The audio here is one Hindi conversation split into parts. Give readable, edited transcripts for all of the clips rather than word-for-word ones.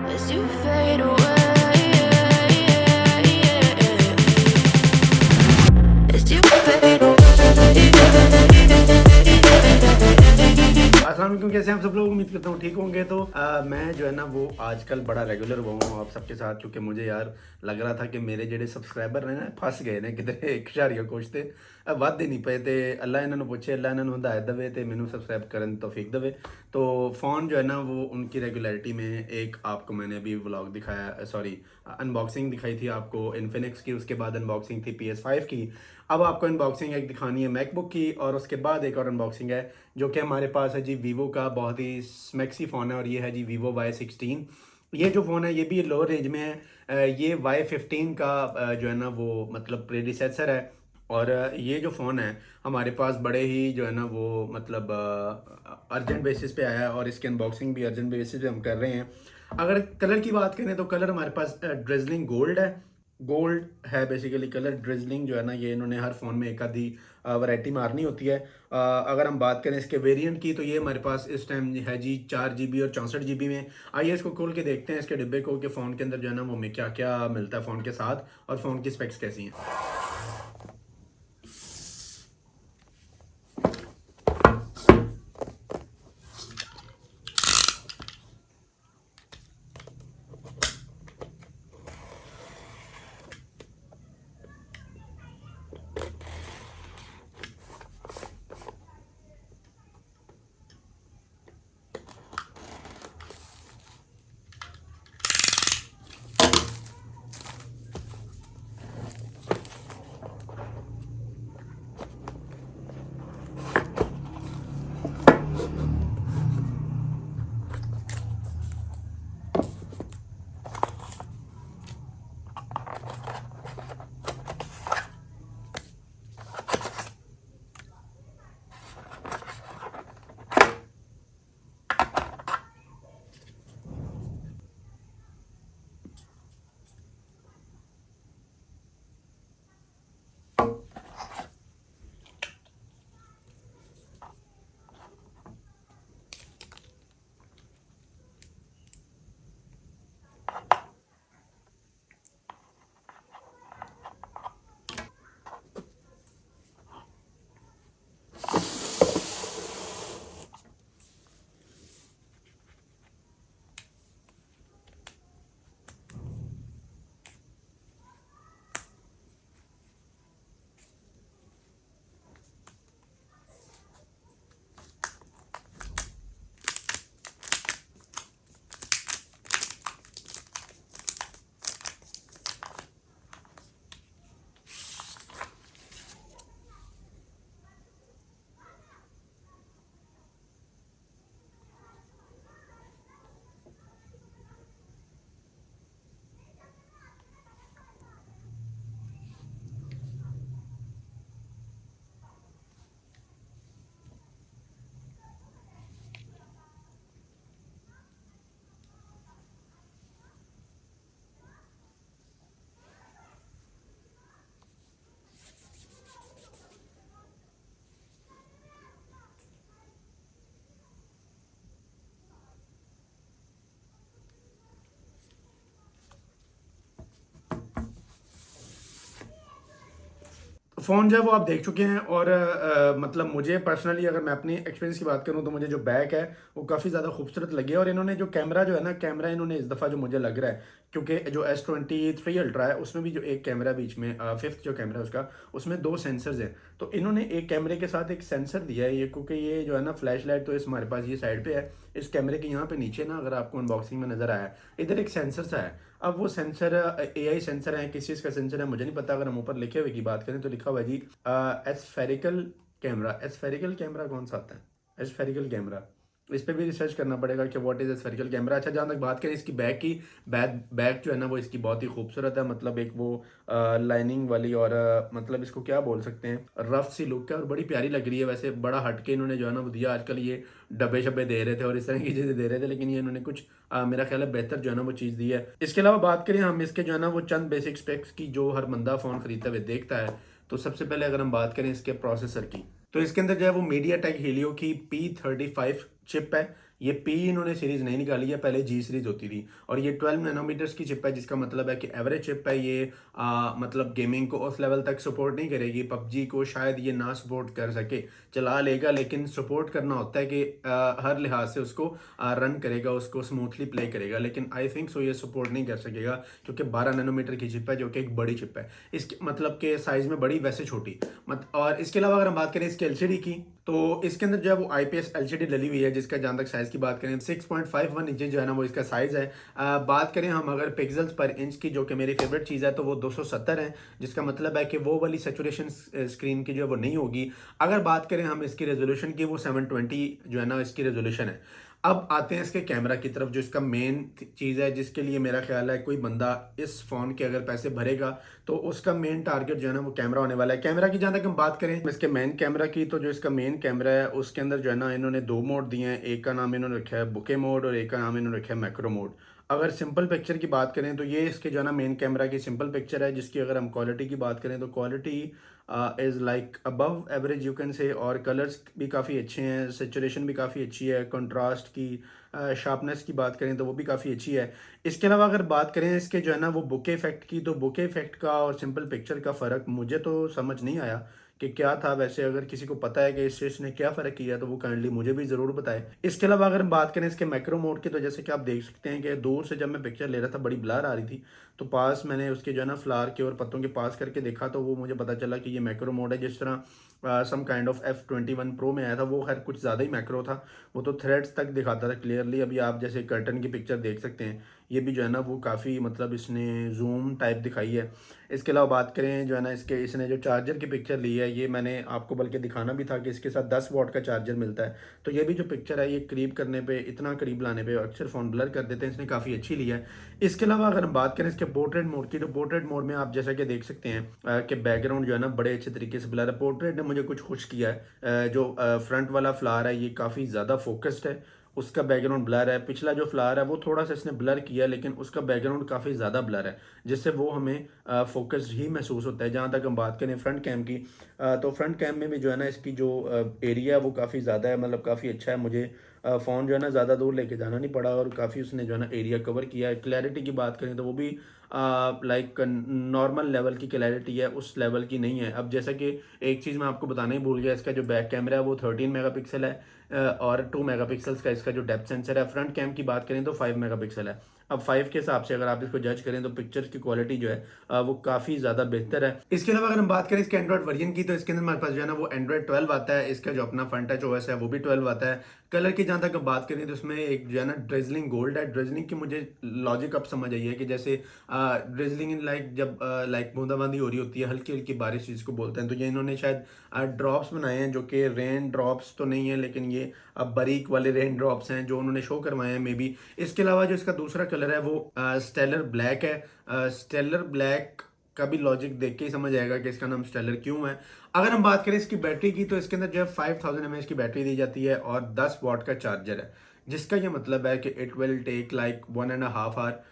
as you fade away, as you fade away. अस्सलाम वालेकुम, कैसे हैं आप सब लोग। उम्मीद करता हूँ ठीक होंगे। तो मैं जो है ना वो आजकल बड़ा रेगुलर हुआ हूँ आप सबके साथ, क्योंकि मुझे यार लग रहा था कि मेरे ਜਿਹੜੇ ਸਬਸਕ੍ਰਾਈਬਰ ਨੇ ਨਾ ਫਸ ਗਏ ਨੇ ਕਿਤੇ ਇੱਕ ਹਜ਼ਾਰੀਆ ਕੁਛ ਤੇ ਵੱਧ ਹੀ ਨਹੀਂ ਪਏ ਤੇ ਅੱਲਾ ਇਹਨਾਂ ਨੂੰ ਪੁੱਛੇ, ਅੱਲਾ ਇਹਨਾਂ ਨੂੰ ਹਦਾयत देवे ਤੇ ਮੈਨੂੰ सब्सक्राइब करने की तौफीक देवे। तो फ़ोन जो है ना वो उनकी रेगुलरिटी में एक आपको मैंने अभी व्लॉग दिखाया, सॉरी अनबॉक्सिंग दिखाई थी आपको इन्फिनिक्स की, उसके बाद अनबॉक्सिंग थी PS5 की। अब आपको अनबॉक्सिंग एक दिखानी है मैकबुक की, और उसके बाद एक और अनबॉक्सिंग है जो कि हमारे पास है जी वीवो का बहुत ही स्मैक्सी फ़ोन है, और ये है जी वीवो Y16। ये जो फ़ोन है ये भी लोअर रेंज में है। ये Y15 का जो है ना वो मतलब प्रेडिसेसर है। और ये जो फ़ोन है हमारे पास बड़े ही जो है ना वो मतलब अर्जेंट बेसिस पे आया है, और इसकी अनबॉक्सिंग भी अर्जेंट बेसिस पे हम कर रहे हैं। अगर कलर की बात करें तो कलर हमारे पास ड्रिजलिंग गोल्ड है। गोल्ड है बेसिकली कलर। ड्रिजलिंग जो है ना ये इन्होंने हर फ़ोन में एक आधी वैरायटी मारनी होती है। अगर हम बात करें इसके वेरिएंट की तो ये हमारे पास इस टाइम है जी 4 GB और 64 GB में। आइए इसको खोल के देखते हैं इसके डिब्बे को कि फ़ोन के अंदर जो है ना वो में क्या क्या मिलता है फ़ोन के साथ, और फ़ोन की स्पेक्स कैसी हैं। फ़ोन जो है वो आप देख चुके हैं, और मतलब मुझे पर्सनली अगर मैं अपनी एक्सपीरियंस की बात करूं तो मुझे जो बैक है वो काफ़ी ज़्यादा खूबसूरत लगी है। और इन्होंने जो कैमरा जो है ना, कैमरा इन्होंने इस दफ़ा जो मुझे लग रहा है, क्योंकि जो S23 अल्ट्रा है उसमें भी जो एक कैमरा बीच में फिफ्थ जो कैमरा है उसका, उसमें 2 सेंसर्स हैं। तो इन्होंने एक कैमरे के साथ एक सेंसर दिया है ये, क्योंकि ये जो है ना फ्लैश लाइट तो इस हमारे पास ये साइड पे है, इस कैमरे के यहाँ पे नीचे ना अगर आपको अनबॉक्सिंग में नज़र आया इधर एक सेंसर सा है। अब वो सेंसर AI सेंसर है, किस चीज़ का सेंसर है मुझे नहीं पता। अगर हम ऊपर लिखे हुए की बात करें तो लिखा हुआ है जी एस्फेरिकल कैमरा। एस्फेरिकल कैमरा कौन सा आता है एस्फेरिकल कैमरा, इस पे भी रिसर्च करना पड़ेगा कि व्हाट इज़ एस्फेरिकल कैमरा। अच्छा, जहाँ तक बात करें इसकी बैक की, बैक जो है ना वो इसकी बहुत ही खूबसूरत है। मतलब एक वो लाइनिंग वाली, और मतलब इसको क्या बोल सकते हैं, रफ सी लुक है और बड़ी प्यारी लग रही है। वैसे बड़ा हटके इन्होंने जो है ना वो दिया। आजकल ये डब्बे शब्बे दे रहे थे और इस तरह की चीज़ें दे रहे थे, लेकिन ये इन्होंने कुछ मेरा ख्याल है बेहतर जो है ना वो चीज़ दी है। इसके अलावा बात करें हम इसके जो है ना वो चंद बेसिक स्पेक्स की जो हर बंदा फ़ोन खरीदते हुए देखता है, तो सबसे पहले अगर हम बात करें इसके प्रोसेसर की, तो इसके अंदर जो है वो मीडिया टेक हीलियो की P35 चिप है। ये पी इन्होंने सीरीज़ नहीं निकाली है, पहले जी सीरीज़ होती थी और ये 12 नैनोमीटर्स की चिप है, जिसका मतलब है कि एवरेज चिप है ये। मतलब गेमिंग को उस लेवल तक सपोर्ट नहीं करेगी, पबजी को शायद ये ना सपोर्ट कर सके, चला लेगा लेकिन सपोर्ट करना होता है कि हर लिहाज से उसको रन करेगा, उसको स्मूथली प्ले करेगा, लेकिन आई थिंक सो ये सपोर्ट नहीं कर सकेगा क्योंकि 12 नैनोमीटर की चिप है जो कि एक बड़ी चिप है। इसके मतलब के साइज़ में बड़ी वैसे छोटी और इसके अलावा अगर हम बात करें इसके एलसीडी की, तो इसके अंदर जो है वो आईपीएस एलसीडी डली हुई है, जिसका जहाँ तक साइज़ की बात करें 6.51 इंच जो है ना वो इसका साइज़ है। बात करें हम अगर पिक्सल्स पर इंच की, जो कि मेरी फेवरेट चीज़ है, तो वो 270 है, जिसका मतलब है कि वो वाली सेचुरेशन स्क्रीन की जो है वो नहीं होगी। अगर बात करें हम इसकी रेजोल्यूशन की, वो 720 जो है ना इसकी रेजोल्यूशन है। अब आते हैं इसके कैमरा की तरफ, जो इसका मेन चीज़ है, जिसके लिए मेरा ख्याल है कोई बंदा इस फ़ोन के अगर पैसे भरेगा तो उसका मेन टारगेट जो है ना वो कैमरा होने वाला है। कैमरा की जहाँ तक हम बात करें इसके मेन कैमरा की, तो जो इसका मेन कैमरा है उसके अंदर जो है ना इन्होंने 2 मोड दिए हैं। एक का नाम इन्होंने रखा है बुके मोड और एक का नाम इन्होंने रखा है मैक्रो मोड। अगर सिंपल पिक्चर की बात करें तो ये इसके जो है ना मेन कैमरा की सिंपल पिक्चर है, जिसकी अगर हम क्वालिटी की बात करें तो quality is like above average you can say, और कलर्स भी काफ़ी अच्छे हैं, सेचुरेशन भी काफ़ी अच्छी है, कंट्रास्ट की शार्पनेस की बात करें तो वो भी काफ़ी अच्छी है। इसके अलावा अगर बात करें इसके जो है ना वो बुके इफेक्ट की, तो बुके इफेक्ट का और सिंपल पिक्चर का फ़र्क मुझे तो समझ नहीं आया कि क्या था। वैसे अगर किसी को पता है कि इस चीज़ ने क्या फ़र्क किया तो वो काइंडली मुझे भी ज़रूर बताए। इसके अलावा अगर हम बात करें इसके मैक्रो मोड की, तो जैसे कि आप देख सकते हैं कि दूर से जब मैं पिक्चर ले रहा था बड़ी ब्लर आ रही थी, तो पास मैंने उसके जो है ना फ्लावर के और पत्तों के पास करके देखा तो वो मुझे पता चला कि ये मैक्रो मोड है। जिस तरह some kind of F21 pro में आया था, वो खैर कुछ ज़्यादा ही मैक्रो था, वो तो थ्रेड्स तक दिखाता था क्लियरली। अभी आप जैसे कर्टन की पिक्चर देख सकते हैं, ये भी जो है ना वो काफ़ी मतलब इसने जूम टाइप दिखाई है। इसके अलावा बात करें जो है ना इसने जो चार्जर की पिक्चर ली है, ये मैंने आपको बल्कि दिखाना भी था कि इसके साथ 10 वॉट का चार्जर मिलता है। तो ये भी जो पिक्चर है ये करीब करने पे, इतना करीब लाने पे अक्सर फ़ोन ब्लर कर देते हैं, इसने काफ़ी अच्छी ली है। इसके अलावा अगर हम बात करें इसके पोर्ट्रेट मोड की, तो पोर्ट्रेट मोड में आप जैसा कि देख सकते हैं कि बैकग्राउंड जो है ना बड़े अच्छे तरीके से ब्लर है। पोर्ट्रेट ने मुझे कुछ खुश किया है। जो फ्रंट वाला फ्लावर है ये काफ़ी ज़्यादा फोकस्ड है, उसका बैकग्राउंड ब्लर है। पिछला जो फ्लावर है वो थोड़ा सा इसने ब्लर किया, लेकिन उसका बैकग्राउंड काफ़ी ज़्यादा ब्लर है, जिससे वो हमें फोकस्ड ही महसूस होता है। जहाँ तक हम बात करें फ्रंट कैम की, तो फ्रंट कैम में भी जो है ना इसकी जो एरिया है वो काफ़ी ज़्यादा है, मतलब काफ़ी अच्छा है। मुझे फ़ोन जो है ना ज़्यादा दूर लेके जाना नहीं पड़ा और काफ़ी उसने जो है ना एरिया कवर किया है। क्लैरिटी की बात करें तो वो भी लाइक नॉर्मल लेवल की क्लैरिटी है, उस लेवल की नहीं है। अब जैसा कि एक चीज़ मैं आपको बताना ही भूल गया, इसका जो बैक कैमरा है वो 13 मेगापिक्सल है और 2 मेगापिक्सल्स का इसका जो डेप्थ सेंसर है। फ्रंट कैम की बात करें तो 5 मेगापिक्सल है। अब 5 के हिसाब से अगर आप इसको जज करें तो पिक्चर्स की क्वालिटी जो है वो काफ़ी ज़्यादा बेहतर है। इसके अलावा अगर हम बात करें इसके एंड्रॉइड वर्जन की, तो इसके अंदर हमारे पास जो है ना वो एंड्रॉइड 12 आता है। इसका जो अपना फ्रंट टच ओएस है वो भी 12 आता है। कलर की जहाँ तक हम बात करें तो उसमें एक जो है ना ड्रिजलिंग गोल्ड है। ड्रिजलिंग की मुझे लॉजिक अब समझ आई है कि जैसे ड्रिजलिंग इन लाइक जब लाइक बूंदाबांदी हो रही होती है, हल्की हल्की बारिश जिसको बोलते हैं, तो ये इन्होंने शायद ड्रॉप्स बनाए हैं जो कि रेन ड्रॉप्स तो नहीं है, लेकिन ये बारीक वाले रेन ड्रॉप्स हैं जो उन्होंने शो करवाए हैं मे बी। इसके अलावा जो इसका दूसरा कलर है वो स्टेलर ब्लैक है। स्टेलर ब्लैक का भी लॉजिक देख के ही समझ आएगा कि इसका नाम स्टेलर क्यों है। अगर हम बात करें इसकी बैटरी की, तो इसके अंदर जो है 5000 mAh की बैटरी दी जाती है और 10 वॉट का चार्जर है, जिसका ये मतलब है कि it will take like 1.5 hour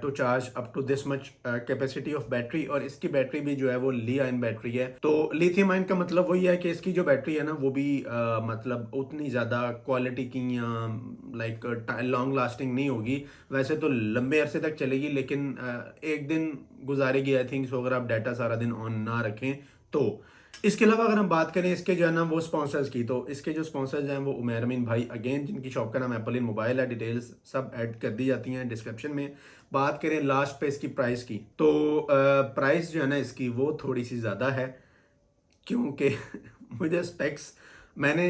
to charge up to this much capacity of battery. और इसकी बैटरी भी जो है वो ली आयन बैटरी है। तो लिथियम आयन का मतलब वही है कि इसकी जो बैटरी है ना वो भी मतलब उतनी ज़्यादा क्वालिटी की या लाइक लॉन्ग लास्टिंग नहीं होगी। वैसे तो लंबे अरसे तक चलेगी, लेकिन एक दिन गुजारेगी आई थिंक सो, अगर आप डाटा सारा दिन ऑन ना रखें तो। इसके अलावा अगर हम बात करें इसके जो है ना वो स्पॉन्सर्स की, तो इसके जो स्पॉन्सर्स हैं वो उमैर अमीन भाई अगेन, जिनकी शॉप का नाम एप्पल इन मोबाइल है। डिटेल्स सब ऐड कर दी जाती हैं डिस्क्रिप्शन में। बात करें लास्ट पे इसकी प्राइस की, तो प्राइस जो है ना इसकी वो थोड़ी सी ज़्यादा है, क्योंकि मुझे स्पेक्स मैंने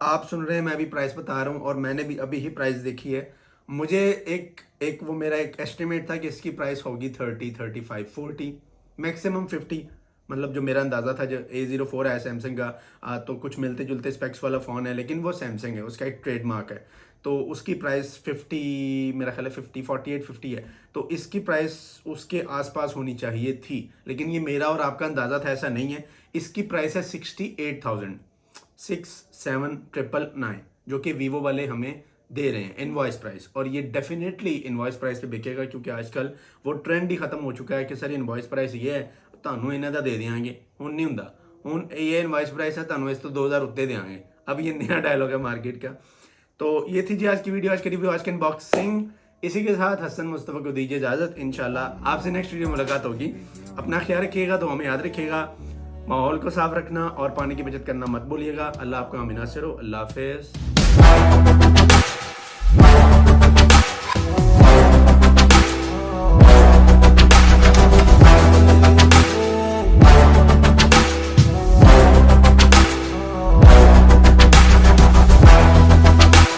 आप सुन रहे हैं, मैं भी प्राइस बता रहा हूँ और मैंने भी अभी ही प्राइस देखी है। मुझे एक एक वो मेरा एक एस्टिमेट था कि इसकी प्राइस होगी 30, 35, 40, मैक्सिमम 50। मतलब जो मेरा अंदाज़ा था, जो A04 है सैमसंग का, तो कुछ मिलते जुलते स्पेक्स वाला फ़ोन है, लेकिन वो सैमसंग है, उसका एक ट्रेडमार्क है, तो उसकी प्राइस 50, मेरा ख्याल है 50, 48, 50 है। तो इसकी प्राइस उसके आसपास होनी चाहिए थी, लेकिन ये मेरा और आपका अंदाज़ा था, ऐसा नहीं है। इसकी प्राइस है 68,000, 67,999, जो कि वीवो वाले हमें दे रहे हैं इनवॉइस प्राइस। और ये डेफिनेटली इनवॉइस प्राइस पे बिकेगा, क्योंकि आजकल वो ट्रेंड ही खत्म हो चुका है कि सर इनवॉइस प्राइस ये है, ਤੁਹਾਨੂੰ ਇਹਨਾਂ ਦਾ ਦੇ ਦਿਆਂਗੇ। ਹੁਣ नहीं ਹੁੰਦਾ, ਹੁਣ ये इनवॉइस प्राइस है, ਤੁਹਾਨੂੰ इस तो 2000 उत्ते देंगे। अब ये नया डायलॉग है मार्केट का। तो ये थी जी आज की वीडियो, आज की रिव्यू, आज की अनबॉक्सिंग। इसी के साथ हसन मुस्तफ़ा को दीजिए इजाजत। इंशाल्लाह आपसे नेक्स्ट वीडियो मुलाकात होगी। अपना ख्याल रखिएगा, तो हमें याद रखिएगा, माहौल को साफ रखना और पानी की बचत करना मत भूलिएगा। अल्लाह आपका हमें नासिर हो। अल्लाह हाफिज़।